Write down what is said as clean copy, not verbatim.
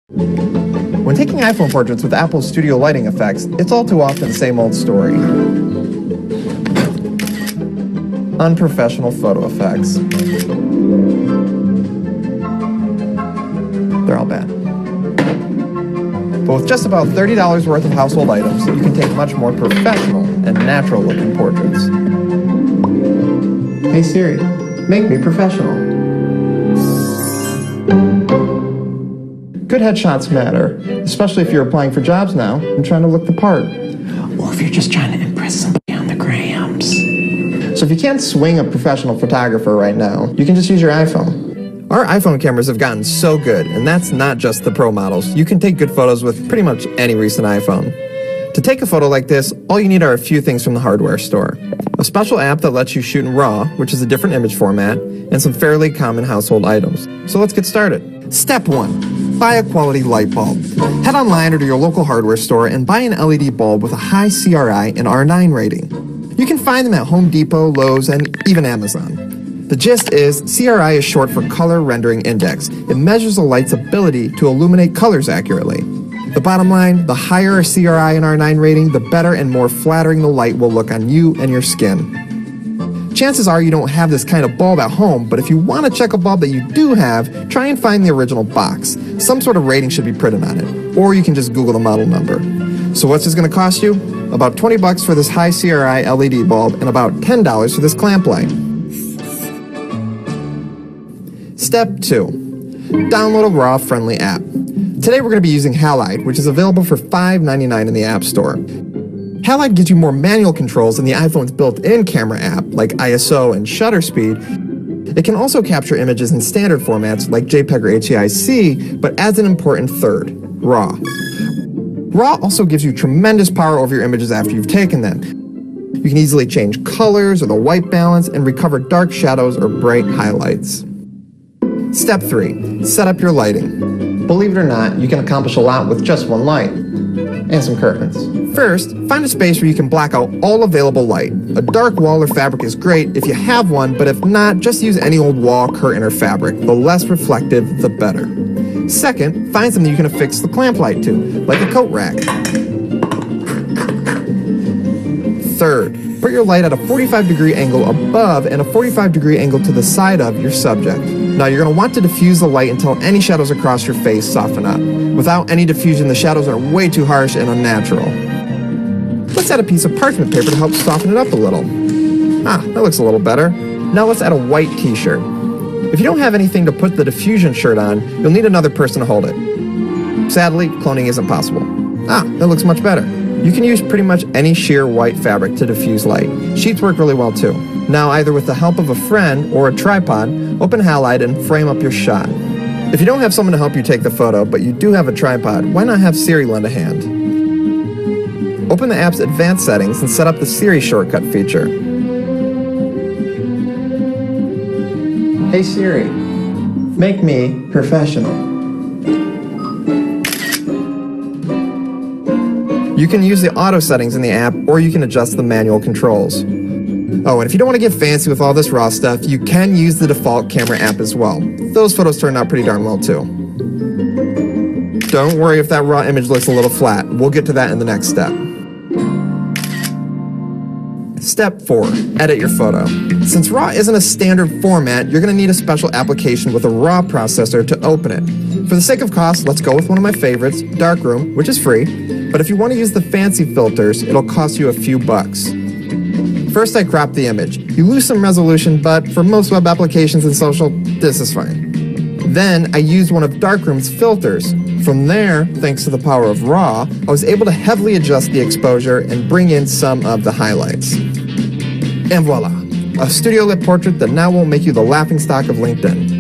When taking iPhone portraits with Apple's studio lighting effects, it's all too often the same old story. Unprofessional photo effects. They're all bad. But with just about $30 worth of household items, you can take much more professional and natural-looking portraits. Hey Siri, make me professional. Good headshots matter, especially if you're applying for jobs now and trying to look the part. Or if you're just trying to impress somebody on the grams. So if you can't swing a professional photographer right now, you can just use your iPhone. Our iPhone cameras have gotten so good, and that's not just the Pro models. You can take good photos with pretty much any recent iPhone. To take a photo like this, all you need are a few things from the hardware store. A special app that lets you shoot in RAW, which is a different image format, and some fairly common household items. So let's get started. Step 1. Buy a quality light bulb. Head online or to your local hardware store and buy an LED bulb with a high CRI and R9 rating. You can find them at Home Depot, Lowe's, and even Amazon. The gist is, CRI is short for Color Rendering Index. It measures a light's ability to illuminate colors accurately. The bottom line, the higher a CRI and R9 rating, the better and more flattering the light will look on you and your skin. Chances are you don't have this kind of bulb at home, but if you want to check a bulb that you do have, try and find the original box. Some sort of rating should be printed on it, or you can just Google the model number. So what's this going to cost you? About 20 bucks for this high CRI LED bulb and about $10 for this clamp light. Step 2. Download a RAW-friendly app. Today we're going to be using Halide, which is available for $5.99 in the App Store. Halide gives you more manual controls than the iPhone's built-in camera app, like ISO and shutter speed. It can also capture images in standard formats like JPEG or HEIC, but adds an important third, RAW. RAW also gives you tremendous power over your images after you've taken them. You can easily change colors or the white balance and recover dark shadows or bright highlights. Step 3. Set up your lighting. Believe it or not, you can accomplish a lot with just one light. And some curtains. First, find a space where you can black out all available light. A dark wall or fabric is great if you have one, but if not, just use any old wall, curtain, or fabric. The less reflective, the better. Second, find something you can affix the clamp light to, like a coat rack. Third, put your light at a 45-degree angle above and a 45-degree angle to the side of your subject. Now you're going to want to diffuse the light until any shadows across your face soften up. Without any diffusion, the shadows are way too harsh and unnatural. Let's add a piece of parchment paper to help soften it up a little. Ah, that looks a little better. Now let's add a white t-shirt. If you don't have anything to put the diffusion shirt on, you'll need another person to hold it. Sadly, cloning isn't possible. Ah, that looks much better. You can use pretty much any sheer white fabric to diffuse light. Sheets work really well too. Now, either with the help of a friend or a tripod, open Halide and frame up your shot. If you don't have someone to help you take the photo, but you do have a tripod, why not have Siri lend a hand? Open the app's advanced settings and set up the Siri shortcut feature. Hey Siri, make me professional. You can use the auto settings in the app, or you can adjust the manual controls. Oh, and if you don't want to get fancy with all this RAW stuff, you can use the default camera app as well. Those photos turned out pretty darn well too. Don't worry if that RAW image looks a little flat. We'll get to that in the next step. Step 4. Edit your photo. Since RAW isn't a standard format, you're going to need a special application with a RAW processor to open it. For the sake of cost, let's go with one of my favorites, Darkroom, which is free. But if you want to use the fancy filters, it'll cost you a few bucks. First, I crop the image. You lose some resolution, but for most web applications and social, this is fine. Then, I used one of Darkroom's filters. From there, thanks to the power of RAW, I was able to heavily adjust the exposure and bring in some of the highlights. And voila, a studio-lit portrait that now won't make you the laughingstock of LinkedIn.